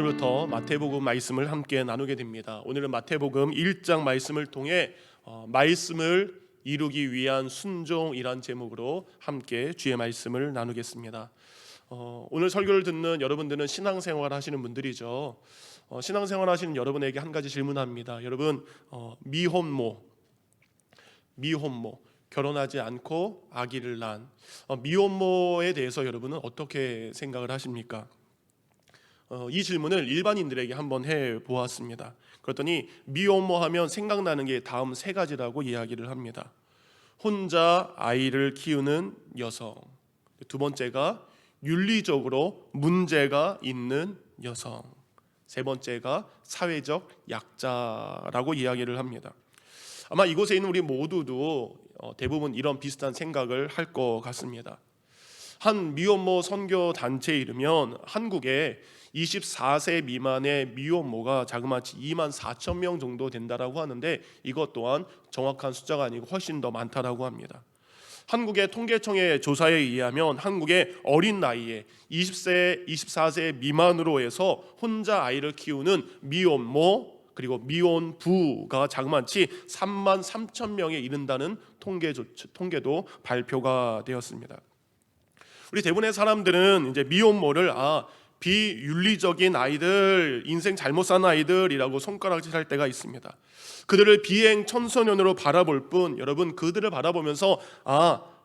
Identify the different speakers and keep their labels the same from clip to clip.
Speaker 1: 오늘부터 마태복음 말씀을 함께 나누게 됩니다. 오늘은 마태복음 1장 말씀을 통해 말씀을 이루기 위한 순종이란 제목으로 함께 주의 말씀을 나누겠습니다. 오늘 설교를 듣는 여러분들은 신앙생활 하시는 분들이죠. 신앙생활 하시는 여러분에게 한 가지 질문합니다. 여러분, 미혼모 결혼하지 않고 아기를 낳은 미혼모에 대해서 여러분은 어떻게 생각을 하십니까? 이 질문을 일반인들에게 한번 해보았습니다. 그랬더니 미혼모 하면 생각나는 게 다음 세 가지라고 이야기를 합니다. 혼자 아이를 키우는 여성, 두 번째가 윤리적으로 문제가 있는 여성, 세 번째가 사회적 약자라고 이야기를 합니다. 아마 이곳에 있는 우리 모두도 대부분 이런 비슷한 생각을 할 것 같습니다. 한 미혼모 선교 단체에 이르면 한국에 24세 미만의 미혼모가 자그마치 2만 4천 명 정도 된다라고 하는데, 이것 또한 정확한 숫자가 아니고 훨씬 더 많다라고 합니다. 한국의 통계청의 조사에 의하면 한국의 어린 나이에 20세, 24세 미만으로 해서 혼자 아이를 키우는 미혼모 그리고 미혼부가 자그마치 3만 3천 명에 이른다는 통계도 발표가 되었습니다. 우리 대부분의 사람들은 이제 미혼모를 비윤리적인 아이들, 인생 잘못 산 아이들이라고 손가락질할 때가 있습니다. 그들을 비행 청소년으로 바라볼 뿐, 여러분, 그들을 바라보면서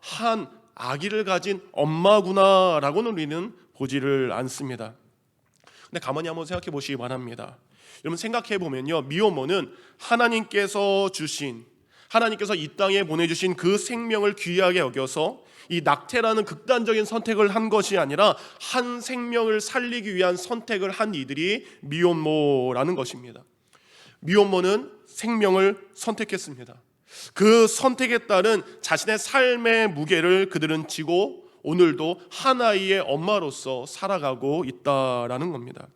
Speaker 1: 한 아기를 가진 엄마구나라고는 우리는 보지를 않습니다. 근데 가만히 한번 생각해 보시기 바랍니다. 여러분, 생각해 보면요, 미혼모는 하나님께서 이 땅에 보내주신 그 생명을 귀하게 여겨서 이 낙태라는 극단적인 선택을 한 것이 아니라 한 생명을 살리기 위한 선택을 한 이들이 미혼모라는 것입니다. 미혼모는 생명을 선택했습니다. 그 선택에 따른 자신의 삶의 무게를 그들은 지고 오늘도 한 아이의 엄마로서 살아가고 있다라는 겁니다.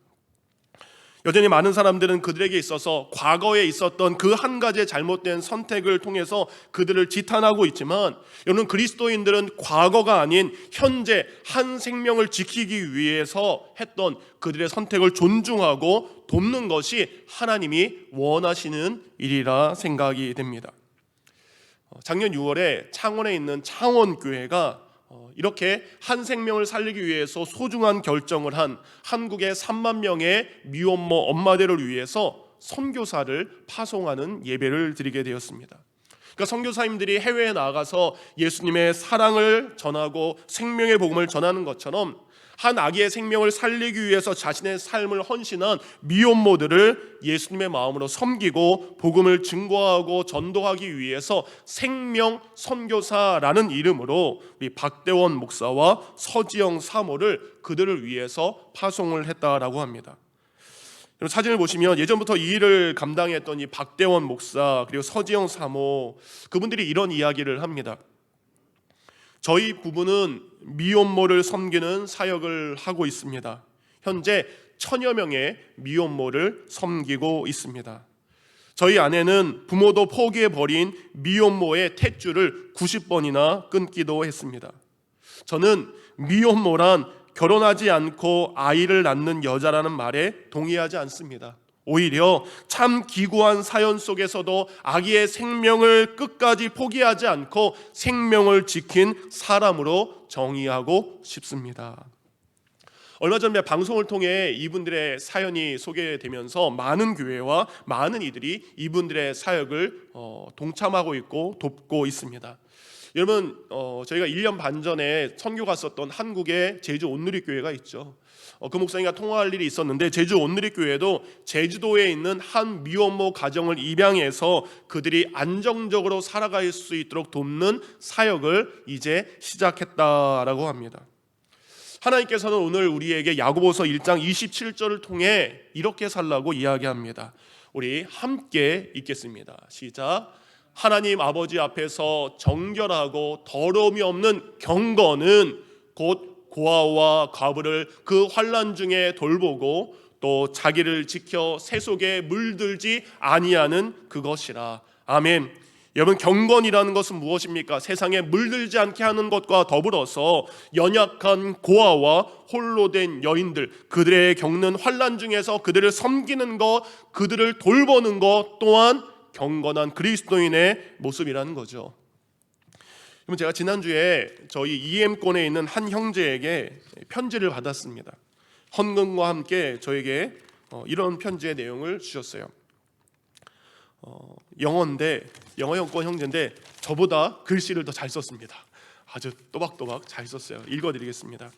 Speaker 1: 여전히 많은 사람들은 그들에게 있어서 과거에 있었던 그 한 가지의 잘못된 선택을 통해서 그들을 지탄하고 있지만, 여러분, 그리스도인들은 과거가 아닌 현재 한 생명을 지키기 위해서 했던 그들의 선택을 존중하고 돕는 것이 하나님이 원하시는 일이라 생각이 됩니다. 작년 6월에 창원에 있는 창원교회가 이렇게 한 생명을 살리기 위해서 소중한 결정을 한 한국의 3만 명의 미혼모 엄마들을 위해서 선교사를 파송하는 예배를 드리게 되었습니다. 그러니까 선교사님들이 해외에 나가서 예수님의 사랑을 전하고 생명의 복음을 전하는 것처럼 한 아기의 생명을 살리기 위해서 자신의 삶을 헌신한 미혼모들을 예수님의 마음으로 섬기고 복음을 증거하고 전도하기 위해서 생명 선교사라는 이름으로 우리 박대원 목사와 서지영 사모를 그들을 위해서 파송을 했다라고 합니다. 사진을 보시면 예전부터 이 일을 감당했던 이 박대원 목사 그리고 서지영 사모, 그분들이 이런 이야기를 합니다. 저희 부부는 미혼모를 섬기는 사역을 하고 있습니다. 현재 1000여 명의 미혼모를 섬기고 있습니다. 저희 아내는 부모도 포기해버린 미혼모의 탯줄을 90번이나 끊기도 했습니다. 저는 미혼모란 결혼하지 않고 아이를 낳는 여자라는 말에 동의하지 않습니다. 오히려 참 기구한 사연 속에서도 아기의 생명을 끝까지 포기하지 않고 생명을 지킨 사람으로 정의하고 싶습니다. 얼마 전에 방송을 통해 이분들의 사연이 소개되면서 많은 교회와 많은 이들이 이분들의 사역을 동참하고 있고 돕고 있습니다. 여러분, 저희가 1년 반 전에 선교 갔었던 한국의 제주 온누리교회가 있죠. 그 목사님과 통화할 일이 있었는데, 제주 온누리교회도 제주도에 있는 한 미혼모 가정을 입양해서 그들이 안정적으로 살아갈 수 있도록 돕는 사역을 이제 시작했다라고 합니다. 하나님께서는 오늘 우리에게 야고보서 1장 27절을 통해 이렇게 살라고 이야기합니다. 우리 함께 읽겠습니다. 시작. 하나님 아버지 앞에서 정결하고 더러움이 없는 경건은 곧 고아와 과부를 그 환난 중에 돌보고 또 자기를 지켜 새 속에 물들지 아니하는 그것이라. 아멘. 여러분, 경건이라는 것은 무엇입니까? 세상에 물들지 않게 하는 것과 더불어서 연약한 고아와 홀로 된 여인들, 그들의 겪는 환난 중에서 그들을 섬기는 것, 그들을 돌보는 것 또한 경건한 그리스도인의 모습이라는 거죠. 그럼 제가 지난주에 저희 EM권에 있는 한 형제에게 편지를 받았습니다. 헌금과 함께 저에게 이런 편지의 내용을 주셨어요. 영어 형권 형제인데 저보다 글씨를 더 잘 썼습니다. 아주 또박또박 잘 썼어요. 읽어드리겠습니다.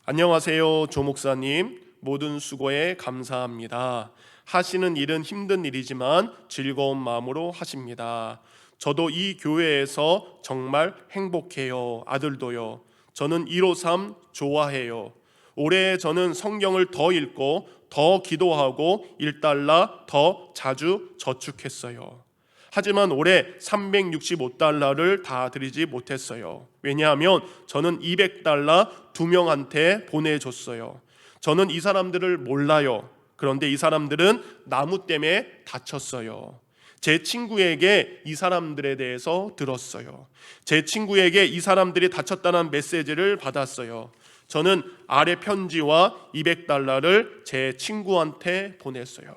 Speaker 1: 안녕하세요, 조 목사님. 모든 수고에 감사합니다. 하시는 일은 힘든 일이지만 즐거운 마음으로 하십니다. 저도 이 교회에서 정말 행복해요. 아들도요. 저는 153 좋아해요. 올해 저는 성경을 더 읽고 더 기도하고 1달러 더 자주 저축했어요. 하지만 올해 365달러를 다 드리지 못했어요. 왜냐하면 저는 200달러 2명한테 보내줬어요. 저는 이 사람들을 몰라요. 그런데 이 사람들은 나무 때문에 다쳤어요. 제 친구에게 이 사람들에 대해서 들었어요. 제 친구에게 이 사람들이 다쳤다는 메시지를 받았어요. 저는 아래 편지와 200달러를 제 친구한테 보냈어요.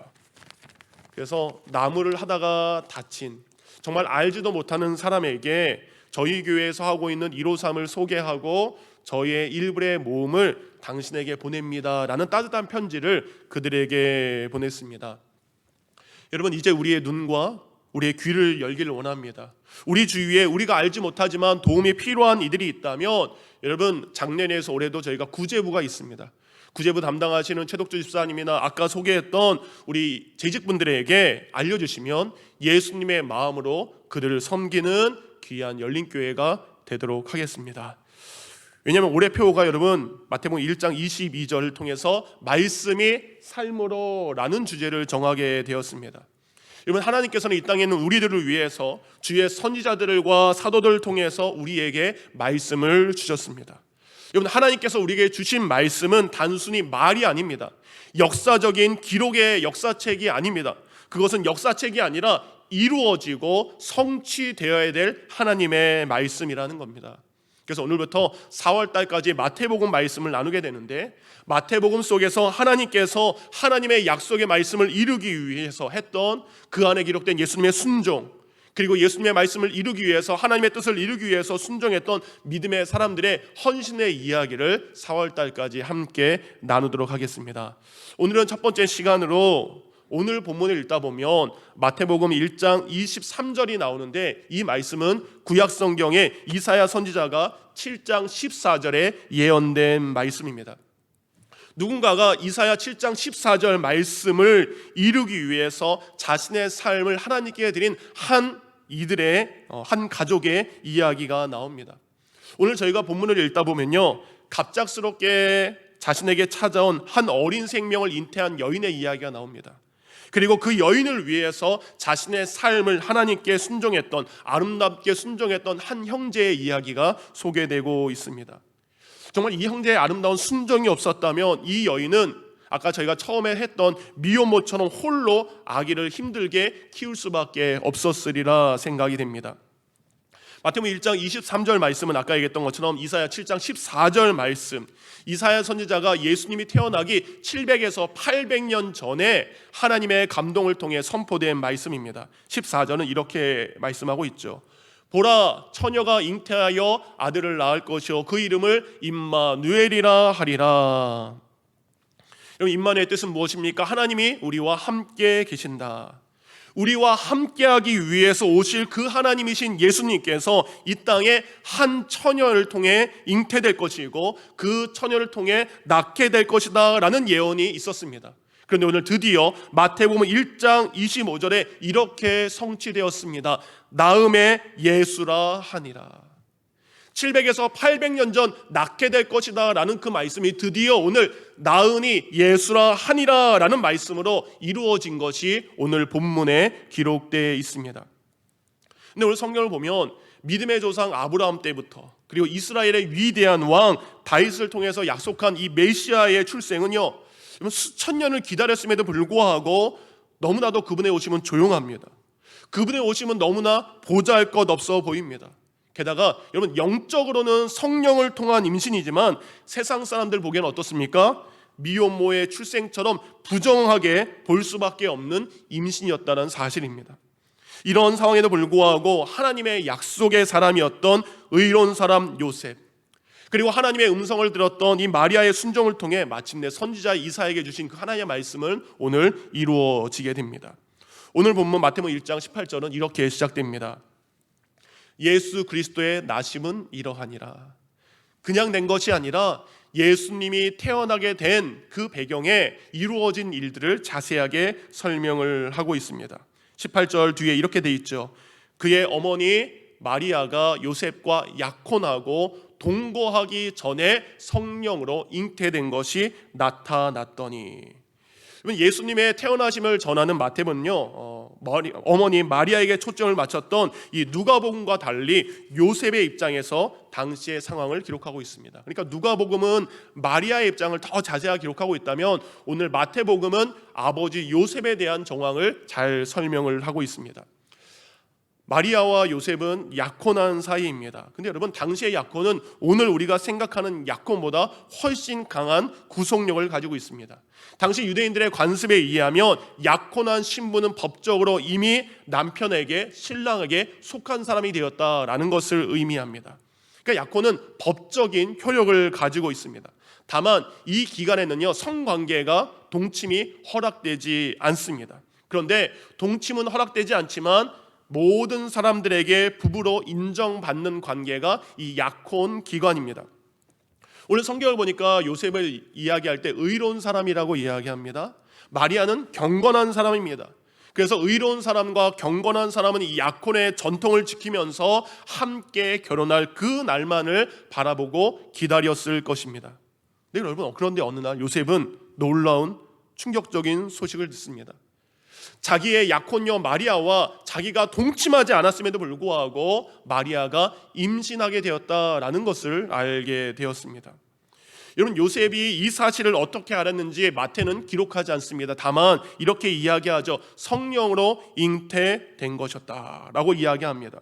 Speaker 1: 그래서 나무를 하다가 다친, 정말 알지도 못하는 사람에게 저희 교회에서 하고 있는 153을 소개하고 저희의 일부의 모금을 당신에게 보냅니다 라는 따뜻한 편지를 그들에게 보냈습니다. 여러분, 이제 우리의 눈과 우리의 귀를 열기를 원합니다. 우리 주위에 우리가 알지 못하지만 도움이 필요한 이들이 있다면, 여러분, 작년에서 올해도 저희가 구제부가 있습니다. 구제부 담당하시는 최덕주 집사님이나 아까 소개했던 우리 재직분들에게 알려주시면 예수님의 마음으로 그들을 섬기는 귀한 열린교회가 되도록 하겠습니다. 왜냐하면 올해 표어가 여러분 마태복음 1장 22절을 통해서 말씀이 삶으로 라는 주제를 정하게 되었습니다. 여러분, 하나님께서는 이 땅에 있는 우리들을 위해서 주의 선지자들과 사도들을 통해서 우리에게 말씀을 주셨습니다. 여러분, 하나님께서 우리에게 주신 말씀은 단순히 말이 아닙니다. 역사적인 기록의 역사책이 아닙니다. 그것은 역사책이 아니라 이루어지고 성취되어야 될 하나님의 말씀이라는 겁니다. 그래서 오늘부터 4월달까지 마태복음 말씀을 나누게 되는데, 마태복음 속에서 하나님께서 하나님의 약속의 말씀을 이루기 위해서 했던 그 안에 기록된 예수님의 순종, 그리고 예수님의 말씀을 이루기 위해서, 하나님의 뜻을 이루기 위해서 순종했던 믿음의 사람들의 헌신의 이야기를 4월달까지 함께 나누도록 하겠습니다. 오늘은 첫 번째 시간으로 오늘 본문을 읽다 보면 마태복음 1장 23절이 나오는데, 이 말씀은 구약성경에 이사야 선지자가 7장 14절에 예언된 말씀입니다. 누군가가 이사야 7장 14절 말씀을 이루기 위해서 자신의 삶을 하나님께 드린 한 가족의 이야기가 나옵니다. 오늘 저희가 본문을 읽다 보면요, 갑작스럽게 자신에게 찾아온 한 어린 생명을 잉태한 여인의 이야기가 나옵니다. 그리고 그 여인을 위해서 자신의 삶을 하나님께 순종했던, 아름답게 순종했던 한 형제의 이야기가 소개되고 있습니다. 정말 이 형제의 아름다운 순종이 없었다면 이 여인은 아까 저희가 처음에 했던 미혼모처럼 홀로 아기를 힘들게 키울 수밖에 없었으리라 생각이 됩니다. 마태복음 1장 23절 말씀은 아까 얘기했던 것처럼 이사야 7장 14절 말씀, 이사야 선지자가 예수님이 태어나기 700에서 800년 전에 하나님의 감동을 통해 선포된 말씀입니다. 14절은 이렇게 말씀하고 있죠. 보라, 처녀가 잉태하여 아들을 낳을 것이요 그 이름을 임마누엘이라 하리라. 여러분, 임마누엘의 뜻은 무엇입니까? 하나님이 우리와 함께 계신다. 우리와 함께하기 위해서 오실 그 하나님이신 예수님께서 이 땅에 한 처녀를 통해 잉태될 것이고 그 처녀를 통해 낳게 될 것이다 라는 예언이 있었습니다. 그런데 오늘 드디어 마태복음 1장 25절에 이렇게 성취되었습니다. 나음의 예수라 하니라. 700에서 800년 전 낳게 될 것이다 라는 그 말씀이 드디어 오늘 나으니 예수라 하니라 라는 말씀으로 이루어진 것이 오늘 본문에 기록되어 있습니다. 근데 오늘 성경을 보면 믿음의 조상 아브라함 때부터, 그리고 이스라엘의 위대한 왕 다윗을 통해서 약속한 이 메시아의 출생은요, 수천 년을 기다렸음에도 불구하고 너무나도 그분의 오심은 조용합니다. 그분의 오심은 너무나 보잘것없어 보입니다. 게다가 여러분, 영적으로는 성령을 통한 임신이지만 세상 사람들 보기에는 어떻습니까? 미혼모의 출생처럼 부정하게 볼 수밖에 없는 임신이었다는 사실입니다. 이런 상황에도 불구하고 하나님의 약속의 사람이었던 의로운 사람 요셉, 그리고 하나님의 음성을 들었던 이 마리아의 순종을 통해 마침내 선지자 이사야에게 주신 그 하나님의 말씀은 오늘 이루어지게 됩니다. 오늘 본문 마태복음 1장 18절은 이렇게 시작됩니다. 예수 그리스도의 나심은 이러하니라. 그냥 된 것이 아니라 예수님이 태어나게 된 그 배경에 이루어진 일들을 자세하게 설명을 하고 있습니다. 18절 뒤에 이렇게 돼 있죠. 그의 어머니 마리아가 요셉과 약혼하고 동거하기 전에 성령으로 잉태된 것이 나타났더니. 예수님의 태어나심을 전하는 마태복음은요, 어머니 마리아에게 초점을 맞췄던 이 누가복음과 달리 요셉의 입장에서 당시의 상황을 기록하고 있습니다. 그러니까 누가복음은 마리아의 입장을 더 자세하게 기록하고 있다면 오늘 마태복음은 아버지 요셉에 대한 정황을 잘 설명을 하고 있습니다. 마리아와 요셉은 약혼한 사이입니다. 근데 여러분, 당시의 약혼은 오늘 우리가 생각하는 약혼보다 훨씬 강한 구속력을 가지고 있습니다. 당시 유대인들의 관습에 의하면 약혼한 신부는 법적으로 이미 남편에게, 신랑에게 속한 사람이 되었다라는 것을 의미합니다. 그러니까 약혼은 법적인 효력을 가지고 있습니다. 다만 이 기간에는요, 성관계가 동침이 허락되지 않습니다. 그런데 동침은 허락되지 않지만 모든 사람들에게 부부로 인정받는 관계가 이 약혼 기관입니다. 오늘 성경을 보니까 요셉을 이야기할 때 의로운 사람이라고 이야기합니다. 마리아는 경건한 사람입니다. 그래서 의로운 사람과 경건한 사람은 이 약혼의 전통을 지키면서 함께 결혼할 그 날만을 바라보고 기다렸을 것입니다. 네, 여러분, 그런데 어느 날 요셉은 놀라운 충격적인 소식을 듣습니다. 자기의 약혼녀 마리아와 자기가 동침하지 않았음에도 불구하고 마리아가 임신하게 되었다라는 것을 알게 되었습니다. 여러분, 요셉이 이 사실을 어떻게 알았는지 마태는 기록하지 않습니다. 다만 이렇게 이야기하죠. 성령으로 잉태된 것이었다라고 이야기합니다.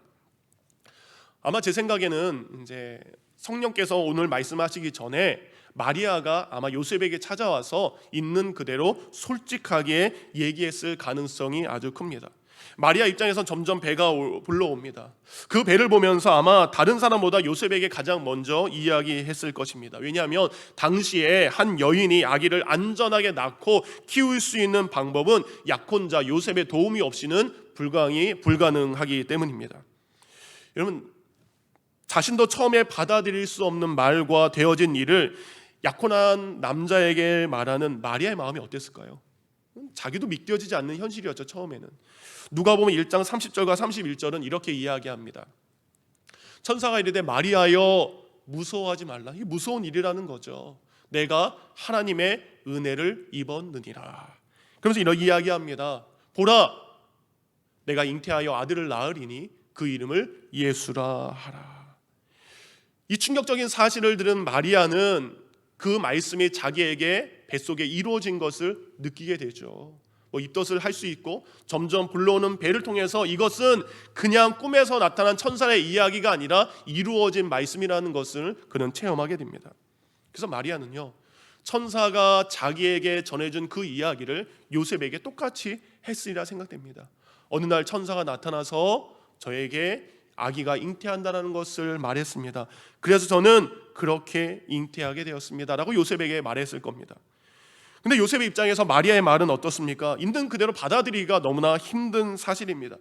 Speaker 1: 아마 제 생각에는 이제 성령께서 오늘 말씀하시기 전에 마리아가 아마 요셉에게 찾아와서 있는 그대로 솔직하게 얘기했을 가능성이 아주 큽니다. 마리아 입장에선 점점 배가 불러옵니다. 그 배를 보면서 아마 다른 사람보다 요셉에게 가장 먼저 이야기했을 것입니다. 왜냐하면 당시에 한 여인이 아기를 안전하게 낳고 키울 수 있는 방법은 약혼자 요셉의 도움이 없이는 불가능하기 때문입니다. 여러분, 자신도 처음에 받아들일 수 없는 말과 되어진 일을 약혼한 남자에게 말하는 마리아의 마음이 어땠을까요? 자기도 믿겨지지 않는 현실이었죠. 처음에는. 누가복음 1장 30절과 31절은 이렇게 이야기합니다. 천사가 이르되 마리아여 무서워하지 말라. 이게 무서운 일이라는 거죠. 내가 하나님의 은혜를 입었느니라. 그러면서 이렇게 이야기합니다. 보라, 내가 잉태하여 아들을 낳으리니 그 이름을 예수라 하라. 이 충격적인 사실을 들은 마리아는 그 말씀이 자기에게 뱃속에 이루어진 것을 느끼게 되죠. 입덧을 할 수 있고 점점 불러오는 배를 통해서 이것은 그냥 꿈에서 나타난 천사의 이야기가 아니라 이루어진 말씀이라는 것을 그는 체험하게 됩니다. 그래서 마리아는요, 천사가 자기에게 전해준 그 이야기를 요셉에게 똑같이 했으리라 생각됩니다. 어느 날 천사가 나타나서 저에게 아기가 잉태한다는 것을 말했습니다. 그래서 저는 그렇게 잉태하게 되었습니다 라고 요셉에게 말했을 겁니다. 근데 요셉의 입장에서 마리아의 말은 어떻습니까? 있는 그대로 받아들이기가 너무나 힘든 사실입니다.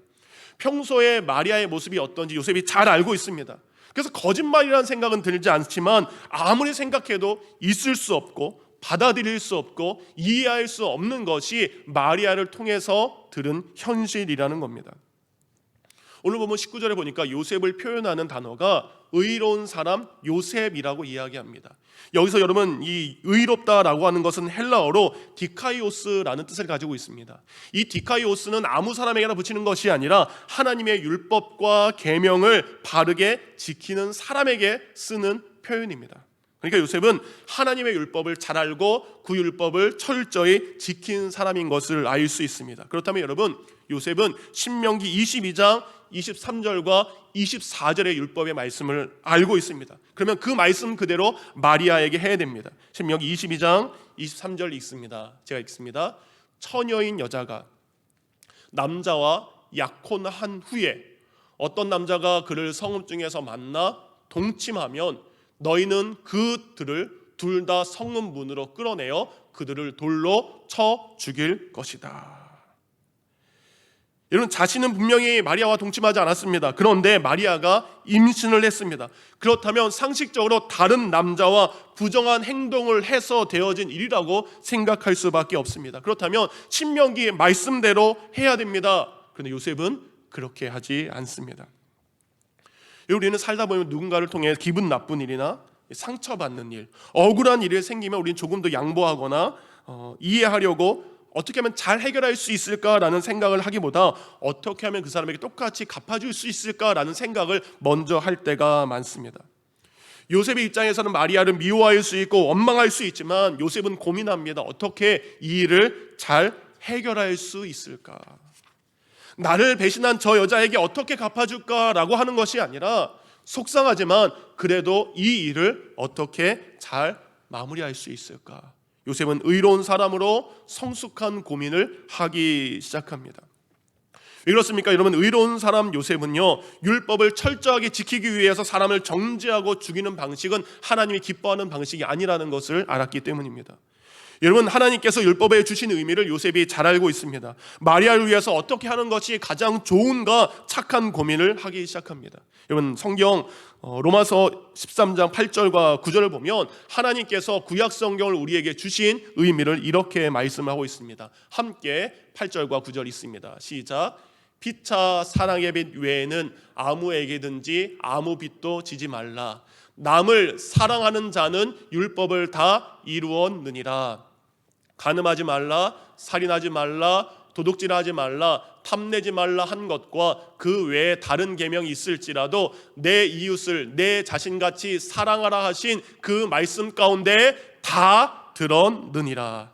Speaker 1: 평소에 마리아의 모습이 어떤지 요셉이 잘 알고 있습니다. 그래서 거짓말이라는 생각은 들지 않지만 아무리 생각해도 있을 수 없고 받아들일 수 없고 이해할 수 없는 것이 마리아를 통해서 들은 현실이라는 겁니다. 오늘 보면 19절에 보니까 요셉을 표현하는 단어가 의로운 사람 요셉이라고 이야기합니다. 여기서 여러분, 이 의롭다라고 하는 것은 헬라어로 디카이오스라는 뜻을 가지고 있습니다. 이 디카이오스는 아무 사람에게나 붙이는 것이 아니라 하나님의 율법과 계명을 바르게 지키는 사람에게 쓰는 표현입니다. 그러니까 요셉은 하나님의 율법을 잘 알고 그 율법을 철저히 지킨 사람인 것을 알 수 있습니다. 그렇다면 여러분, 요셉은 신명기 22장 23절과 24절의 율법의 말씀을 알고 있습니다. 그러면 그 말씀 그대로 마리아에게 해야 됩니다. 신명기 22장 23절 읽습니다. 제가 읽습니다. 처녀인 여자가 남자와 약혼한 후에 어떤 남자가 그를 성읍 중에서 만나 동침하면 너희는 그들을 둘 다 성읍 문으로 끌어내어 그들을 돌로 쳐 죽일 것이다. 여러분, 자신은 분명히 마리아와 동침하지 않았습니다. 그런데 마리아가 임신을 했습니다. 그렇다면 상식적으로 다른 남자와 부정한 행동을 해서 되어진 일이라고 생각할 수밖에 없습니다. 그렇다면 신명기 말씀대로 해야 됩니다. 그런데 요셉은 그렇게 하지 않습니다. 우리는 살다 보면 누군가를 통해 기분 나쁜 일이나 상처받는 일, 억울한 일이 생기면 우리는 조금 더 양보하거나 이해하려고 어떻게 하면 잘 해결할 수 있을까라는 생각을 하기보다 어떻게 하면 그 사람에게 똑같이 갚아줄 수 있을까라는 생각을 먼저 할 때가 많습니다. 요셉의 입장에서는 마리아를 미워할 수 있고 원망할 수 있지만 요셉은 고민합니다. 어떻게 이 일을 잘 해결할 수 있을까? 나를 배신한 저 여자에게 어떻게 갚아줄까라고 하는 것이 아니라 속상하지만 그래도 이 일을 어떻게 잘 마무리할 수 있을까? 요셉은 의로운 사람으로 성숙한 고민을 하기 시작합니다. 왜 그렇습니까? 여러분, 의로운 사람 요셉은요, 율법을 철저하게 지키기 위해서 사람을 정죄하고 죽이는 방식은 하나님이 기뻐하는 방식이 아니라는 것을 알았기 때문입니다. 여러분, 하나님께서 율법에 주신 의미를 요셉이 잘 알고 있습니다. 마리아를 위해서 어떻게 하는 것이 가장 좋은가 착한 고민을 하기 시작합니다. 여러분, 성경 로마서 13장 8절과 9절을 보면 하나님께서 구약 성경을 우리에게 주신 의미를 이렇게 말씀하고 있습니다. 함께 8절과 9절 있습니다. 시작. 피차 사랑의 빛 외에는 아무에게든지 아무 빚도 지지 말라. 남을 사랑하는 자는 율법을 다 이루었느니라. 간음하지 말라, 살인하지 말라, 도둑질하지 말라, 탐내지 말라 한 것과 그 외에 다른 계명이 있을지라도 내 이웃을 내 자신같이 사랑하라 하신 그 말씀 가운데 다 들었느니라.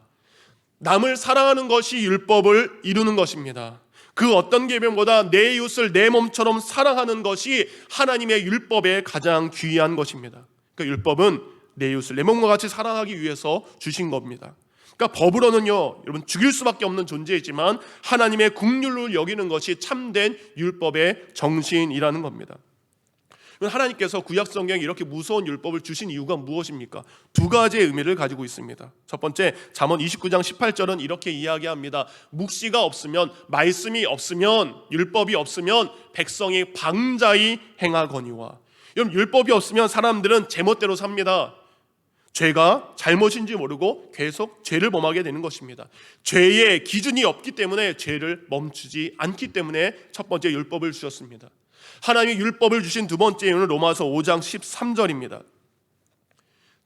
Speaker 1: 남을 사랑하는 것이 율법을 이루는 것입니다. 그 어떤 계명보다 내 이웃을 내 몸처럼 사랑하는 것이 하나님의 율법의 가장 귀한 것입니다. 그러니까 율법은 내 이웃을 내 몸과 같이 사랑하기 위해서 주신 겁니다. 그러니까 법으로는요, 여러분, 죽일 수밖에 없는 존재이지만 하나님의 긍휼을 여기는 것이 참된 율법의 정신이라는 겁니다. 하나님께서 구약 성경에 이렇게 무서운 율법을 주신 이유가 무엇입니까? 두 가지의 의미를 가지고 있습니다. 첫 번째, 잠언 29장 18절은 이렇게 이야기합니다. 묵시가 없으면, 말씀이 없으면, 율법이 없으면 백성이 방자히 행하거니와. 여러분, 율법이 없으면 사람들은 제멋대로 삽니다. 죄가 잘못인지 모르고 계속 죄를 범하게 되는 것입니다. 죄의 기준이 없기 때문에 죄를 멈추지 않기 때문에 첫 번째 율법을 주셨습니다. 하나님이 율법을 주신 두 번째 이유는 로마서 5장 13절입니다.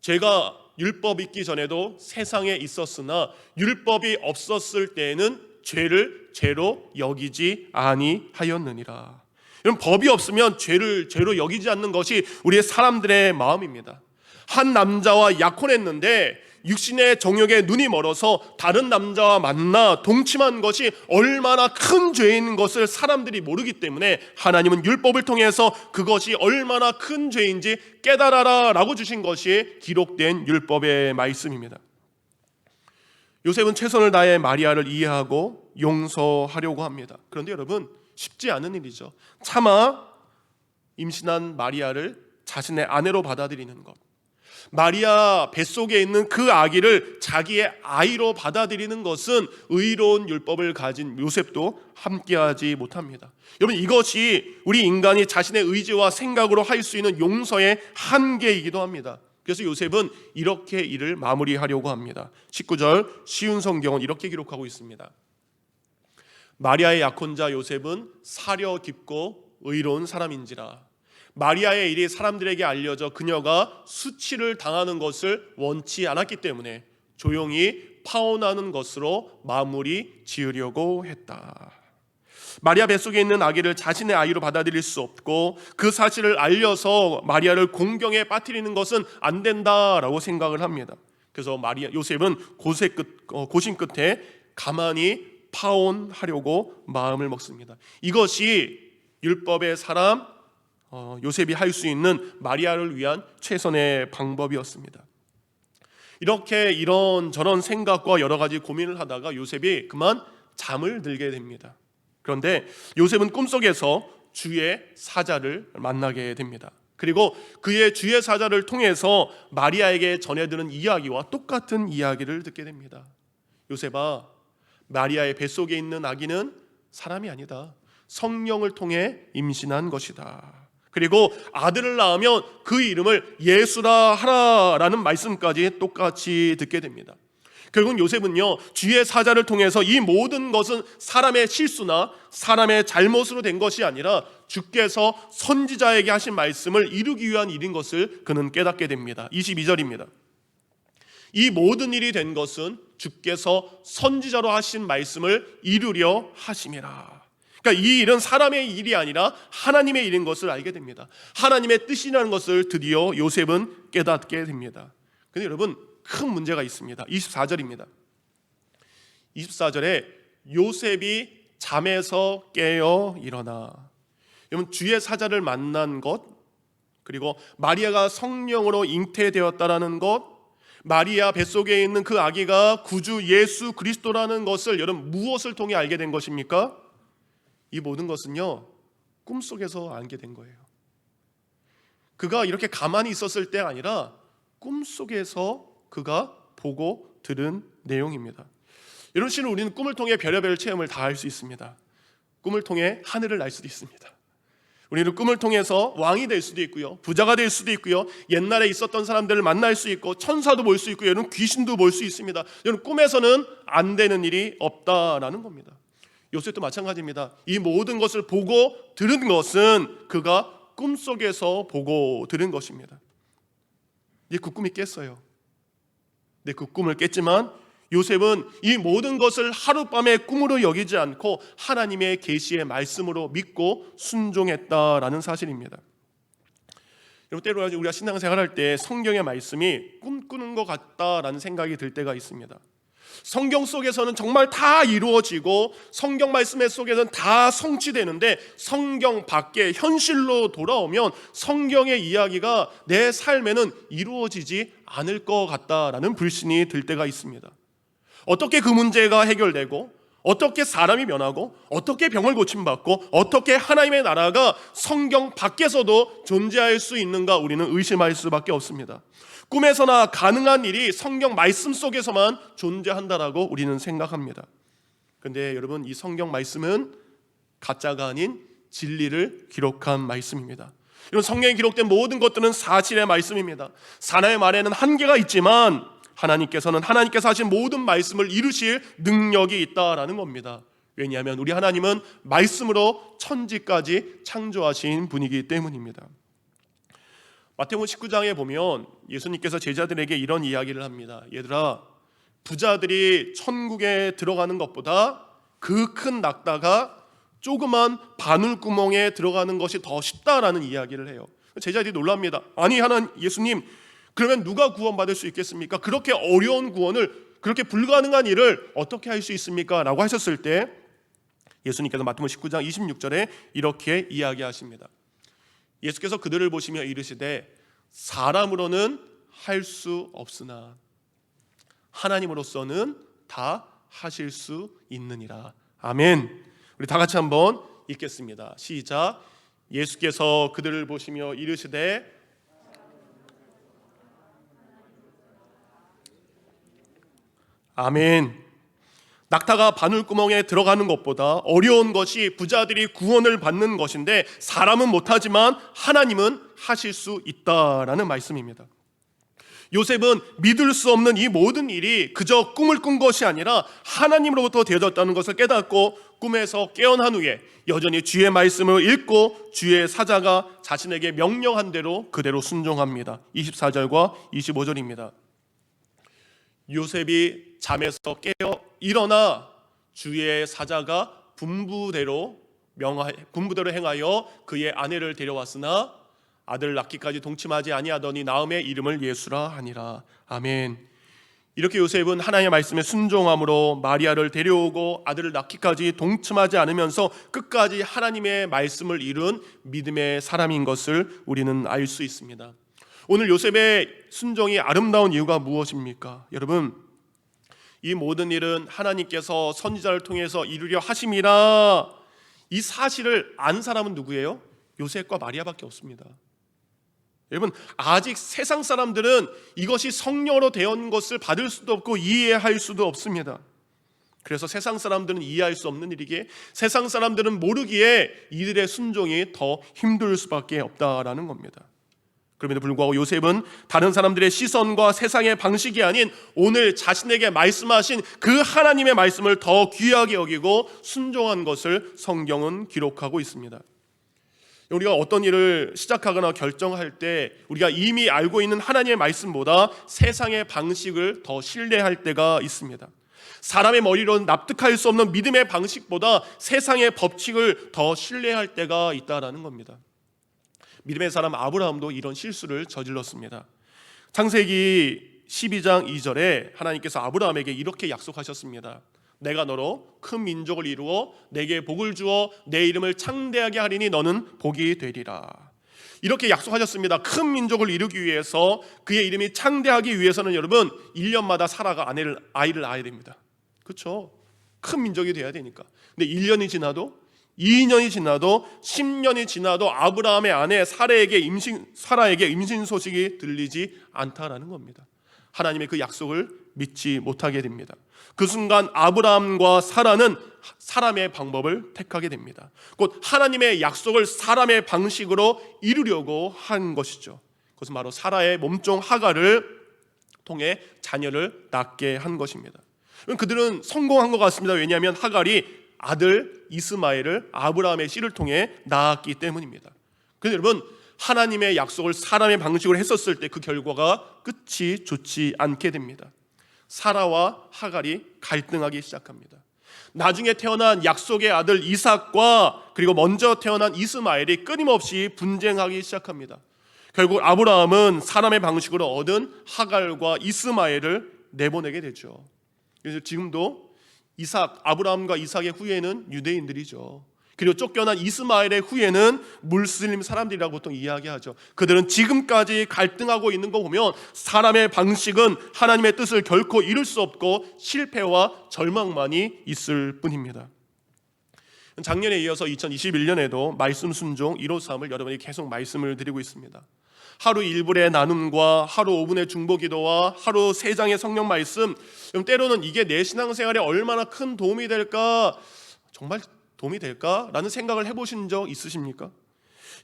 Speaker 1: 죄가 율법 있기 전에도 세상에 있었으나 율법이 없었을 때에는 죄를 죄로 여기지 아니하였느니라. 여러분, 법이 없으면 죄를 죄로 여기지 않는 것이 우리의 사람들의 마음입니다. 한 남자와 약혼했는데 육신의 정욕에 눈이 멀어서 다른 남자와 만나 동침한 것이 얼마나 큰 죄인 것을 사람들이 모르기 때문에 하나님은 율법을 통해서 그것이 얼마나 큰 죄인지 깨달아라 라고 주신 것이 기록된 율법의 말씀입니다. 요셉은 최선을 다해 마리아를 이해하고 용서하려고 합니다. 그런데 여러분, 쉽지 않은 일이죠. 차마 임신한 마리아를 자신의 아내로 받아들이는 것, 마리아 뱃속에 있는 그 아기를 자기의 아이로 받아들이는 것은 의로운 율법을 가진 요셉도 함께하지 못합니다. 여러분, 이것이 우리 인간이 자신의 의지와 생각으로 할 수 있는 용서의 한계이기도 합니다. 그래서 요셉은 이렇게 일을 마무리하려고 합니다. 19절 쉬운 성경은 이렇게 기록하고 있습니다. 마리아의 약혼자 요셉은 사려 깊고 의로운 사람인지라. 마리아의 일이 사람들에게 알려져 그녀가 수치를 당하는 것을 원치 않았기 때문에 조용히 파혼하는 것으로 마무리 지으려고 했다. 마리아 뱃속에 있는 아기를 자신의 아이로 받아들일 수 없고 그 사실을 알려서 마리아를 공경에 빠뜨리는 것은 안 된다라고 생각을 합니다. 그래서 요셉은 고심 끝에 가만히 파혼하려고 마음을 먹습니다. 이것이 율법의 사람 요셉이 할 수 있는 마리아를 위한 최선의 방법이었습니다. 이렇게 이런저런 생각과 여러 가지 고민을 하다가 요셉이 그만 잠을 들게 됩니다. 그런데 요셉은 꿈속에서 주의 사자를 만나게 됩니다. 그리고 그의 주의 사자를 통해서 마리아에게 전해드는 이야기와 똑같은 이야기를 듣게 됩니다. 요셉아, 마리아의 뱃속에 있는 아기는 사람이 아니다. 성령을 통해 임신한 것이다. 그리고 아들을 낳으면 그 이름을 예수라 하라라는 말씀까지 똑같이 듣게 됩니다. 결국 요셉은요, 주의 사자를 통해서 이 모든 것은 사람의 실수나 사람의 잘못으로 된 것이 아니라 주께서 선지자에게 하신 말씀을 이루기 위한 일인 것을 그는 깨닫게 됩니다. 22절입니다. 이 모든 일이 된 것은 주께서 선지자로 하신 말씀을 이루려 하심이라. 그러니까 이 일은 사람의 일이 아니라 하나님의 일인 것을 알게 됩니다. 하나님의 뜻이라는 것을 드디어 요셉은 깨닫게 됩니다. 근데 여러분, 큰 문제가 있습니다. 24절입니다. 24절에 요셉이 잠에서 깨어 일어나. 여러분, 주의 사자를 만난 것, 그리고 마리아가 성령으로 잉태되었다라는 것, 마리아 뱃속에 있는 그 아기가 구주 예수 그리스도라는 것을 여러분 무엇을 통해 알게 된 것입니까? 이 모든 것은요, 꿈속에서 알게 된 거예요. 그가 이렇게 가만히 있었을 때 아니라 꿈속에서 그가 보고 들은 내용입니다. 이런 식으로 우리는 꿈을 통해 별의별 체험을 다 할 수 있습니다. 꿈을 통해 하늘을 날 수도 있습니다. 우리는 꿈을 통해서 왕이 될 수도 있고요, 부자가 될 수도 있고요, 옛날에 있었던 사람들을 만날 수 있고, 천사도 볼 수 있고요, 여러분 귀신도 볼 수 있습니다. 여러분 꿈에서는 안 되는 일이 없다라는 겁니다. 요셉도 마찬가지입니다. 이 모든 것을 보고 들은 것은 그가 꿈속에서 보고 들은 것입니다. 이제 그 꿈이 깼어요. 근데 그 꿈을 깼지만 요셉은 이 모든 것을 하룻밤의 꿈으로 여기지 않고 하나님의 계시의 말씀으로 믿고 순종했다라는 사실입니다. 여러분, 때로 우리가 신앙생활할 때 성경의 말씀이 꿈꾸는 것 같다라는 생각이 들 때가 있습니다. 성경 속에서는 정말 다 이루어지고 성경 말씀 속에서는 다 성취되는데 성경 밖에 현실로 돌아오면 성경의 이야기가 내 삶에는 이루어지지 않을 것 같다라는 불신이 들 때가 있습니다. 어떻게 그 문제가 해결되고, 어떻게 사람이 변하고, 어떻게 병을 고침받고, 어떻게 하나님의 나라가 성경 밖에서도 존재할 수 있는가, 우리는 의심할 수밖에 없습니다. 꿈에서나 가능한 일이 성경 말씀 속에서만 존재한다라고 우리는 생각합니다. 그런데 여러분, 이 성경 말씀은 가짜가 아닌 진리를 기록한 말씀입니다. 이런 성경에 기록된 모든 것들은 사실의 말씀입니다. 사람의 말에는 한계가 있지만 하나님께서 하신 모든 말씀을 이루실 능력이 있다라는 겁니다. 왜냐하면 우리 하나님은 말씀으로 천지까지 창조하신 분이기 때문입니다. 마태복음 19장에 보면 예수님께서 제자들에게 이런 이야기를 합니다. 얘들아, 부자들이 천국에 들어가는 것보다 그 큰 낙타가 조그만 바늘구멍에 들어가는 것이 더 쉽다라는 이야기를 해요. 제자들이 놀랍니다. 아니 예수님, 그러면 누가 구원받을 수 있겠습니까? 그렇게 어려운 구원을, 그렇게 불가능한 일을 어떻게 할 수 있습니까? 라고 하셨을 때 예수님께서 마태복음 19장 26절에 이렇게 이야기하십니다. 예수께서 그들을 보시며 이르시되 사람으로는 할 수 없으나 하나님으로서는 다 하실 수 있느니라. 아멘. 우리 다 같이 한번 읽겠습니다. 시작. 예수께서 그들을 보시며 이르시되 아멘. 낙타가 바늘구멍에 들어가는 것보다 어려운 것이 부자들이 구원을 받는 것인데 사람은 못하지만 하나님은 하실 수 있다라는 말씀입니다. 요셉은 믿을 수 없는 이 모든 일이 그저 꿈을 꾼 것이 아니라 하나님으로부터 되어졌다는 것을 깨닫고 꿈에서 깨어난 후에 여전히 주의 말씀을 읽고 주의 사자가 자신에게 명령한 대로 그대로 순종합니다. 24절과 25절입니다. 요셉이 잠에서 깨어 일어나 주의 사자가 분부대로 행하여 그의 아내를 데려왔으나 아들 낳기까지 동침하지 아니하더니 나음의 이름을 예수라 하니라. 아멘. 이렇게 요셉은 하나님의 말씀에 순종함으로 마리아를 데려오고 아들을 낳기까지 동침하지 않으면서 끝까지 하나님의 말씀을 이룬 믿음의 사람인 것을 우리는 알 수 있습니다. 오늘 요셉의 순종이 아름다운 이유가 무엇입니까? 여러분, 이 모든 일은 하나님께서 선지자를 통해서 이루려 하심이라, 이 사실을 안 사람은 누구예요? 요셉과 마리아밖에 없습니다. 여러분, 아직 세상 사람들은 이것이 성령으로 되어온 것을 받을 수도 없고 이해할 수도 없습니다. 그래서 세상 사람들은 이해할 수 없는 일이기에, 세상 사람들은 모르기에 이들의 순종이 더 힘들 수밖에 없다라는 겁니다. 그럼에도 불구하고 요셉은 다른 사람들의 시선과 세상의 방식이 아닌 오늘 자신에게 말씀하신 그 하나님의 말씀을 더 귀하게 여기고 순종한 것을 성경은 기록하고 있습니다. 우리가 어떤 일을 시작하거나 결정할 때 우리가 이미 알고 있는 하나님의 말씀보다 세상의 방식을 더 신뢰할 때가 있습니다. 사람의 머리로는 납득할 수 없는 믿음의 방식보다 세상의 법칙을 더 신뢰할 때가 있다라는 겁니다. 믿음의 사람 아브라함도 이런 실수를 저질렀습니다. 창세기 12장 2절에 하나님께서 아브라함에게 이렇게 약속하셨습니다. 내가 너로 큰 민족을 이루어 내게 복을 주어 내 이름을 창대하게 하리니 너는 복이 되리라. 이렇게 약속하셨습니다. 큰 민족을 이루기 위해서, 그의 이름이 창대하기 위해서는 여러분 1년마다 사라가 아이를 낳아야 됩니다. 그렇죠? 큰 민족이 돼야 되니까. 근데 1년이 지나도 2년이 지나도 10년이 지나도 아브라함의 아내 사라에게 임신 소식이 들리지 않다라는 겁니다. 하나님의 그 약속을 믿지 못하게 됩니다. 그 순간 아브라함과 사라는 사람의 방법을 택하게 됩니다. 곧 하나님의 약속을 사람의 방식으로 이루려고 한 것이죠. 그것은 바로 사라의 몸종 하갈을 통해 자녀를 낳게 한 것입니다. 그들은 성공한 것 같습니다. 왜냐하면 하갈이 아들 이스마엘을 아브라함의 씨를 통해 낳았기 때문입니다. 그런데 여러분, 하나님의 약속을 사람의 방식으로 했었을 때 그 결과가 끝이 좋지 않게 됩니다. 사라와 하갈이 갈등하기 시작합니다. 나중에 태어난 약속의 아들 이삭과 그리고 먼저 태어난 이스마엘이 끊임없이 분쟁하기 시작합니다. 결국 아브라함은 사람의 방식으로 얻은 하갈과 이스마엘을 내보내게 되죠. 그래서 지금도 아브라함과 이삭의 후예는 유대인들이죠. 그리고 쫓겨난 이스마엘의 후예는 물슬림 사람들이라고 보통 이야기하죠. 그들은 지금까지 갈등하고 있는 거 보면 사람의 방식은 하나님의 뜻을 결코 이룰 수 없고 실패와 절망만이 있을 뿐입니다. 작년에 이어서 2021년에도 말씀 순종 153을 여러분이 계속 말씀을 드리고 있습니다. 하루 1분의 나눔과 하루 5분의 중보기도와 하루 3장의 성령 말씀, 때로는 이게 내 신앙생활에 얼마나 큰 도움이 될까, 정말 도움이 될까라는 생각을 해보신 적 있으십니까?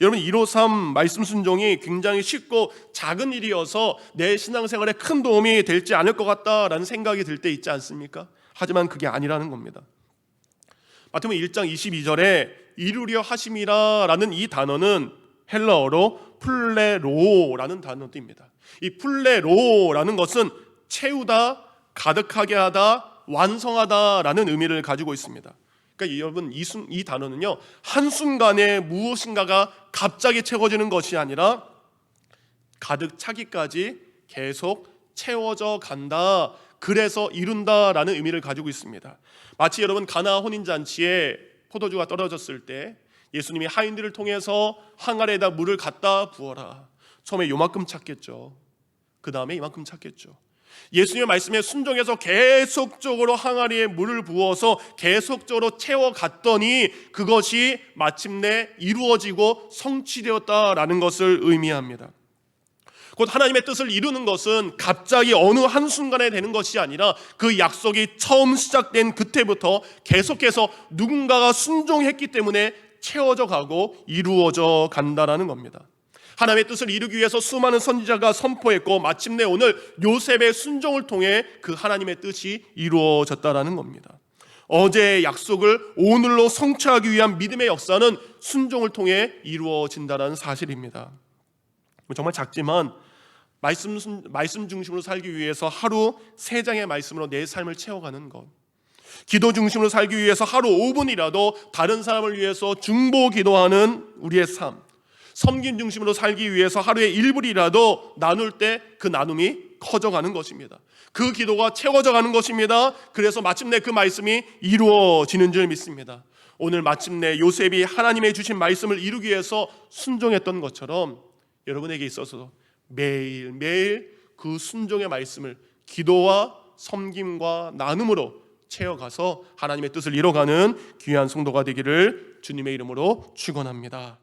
Speaker 1: 여러분, 153 말씀 순종이 굉장히 쉽고 작은 일이어서 내 신앙생활에 큰 도움이 될지 않을 것 같다라는 생각이 들 때 있지 않습니까? 하지만 그게 아니라는 겁니다. 마태복음 1장 22절에 이루려 하심이라라는 이 단어는 헬라어로 플레로라는 단어입니다. 이 플레로라는 것은 채우다, 가득하게 하다, 완성하다라는 의미를 가지고 있습니다. 그러니까 여러분, 이 단어는요, 한순간에 무엇인가가 갑자기 채워지는 것이 아니라 가득 차기까지 계속 채워져 간다, 그래서 이룬다라는 의미를 가지고 있습니다. 마치 여러분, 가나 혼인잔치에 포도주가 떨어졌을 때 예수님이 하인들을 통해서 항아리에다 물을 갖다 부어라. 처음에 요만큼 찼겠죠. 그 다음에 이만큼 찼겠죠. 예수님의 말씀에 순종해서 계속적으로 항아리에 물을 부어서 계속적으로 채워갔더니 그것이 마침내 이루어지고 성취되었다라는 것을 의미합니다. 곧 하나님의 뜻을 이루는 것은 갑자기 어느 한순간에 되는 것이 아니라 그 약속이 처음 시작된 그때부터 계속해서 누군가가 순종했기 때문에 채워져 가고 이루어져 간다라는 겁니다. 하나님의 뜻을 이루기 위해서 수많은 선지자가 선포했고 마침내 오늘 요셉의 순종을 통해 그 하나님의 뜻이 이루어졌다라는 겁니다. 어제의 약속을 오늘로 성취하기 위한 믿음의 역사는 순종을 통해 이루어진다는 사실입니다. 정말 작지만 말씀 중심으로 살기 위해서 하루 3장의 말씀으로 내 삶을 채워가는 것, 기도 중심으로 살기 위해서 하루 5분이라도 다른 사람을 위해서 중보 기도하는 우리의 삶, 섬김 중심으로 살기 위해서 하루에 1분이라도 나눌 때 그 나눔이 커져가는 것입니다. 그 기도가 채워져 가는 것입니다. 그래서 마침내 그 말씀이 이루어지는 줄 믿습니다. 오늘 마침내 요셉이 하나님의 주신 말씀을 이루기 위해서 순종했던 것처럼 여러분에게 있어서 매일매일 그 순종의 말씀을 기도와 섬김과 나눔으로 채워가서 하나님의 뜻을 이뤄가는 귀한 성도가 되기를 주님의 이름으로 축원합니다.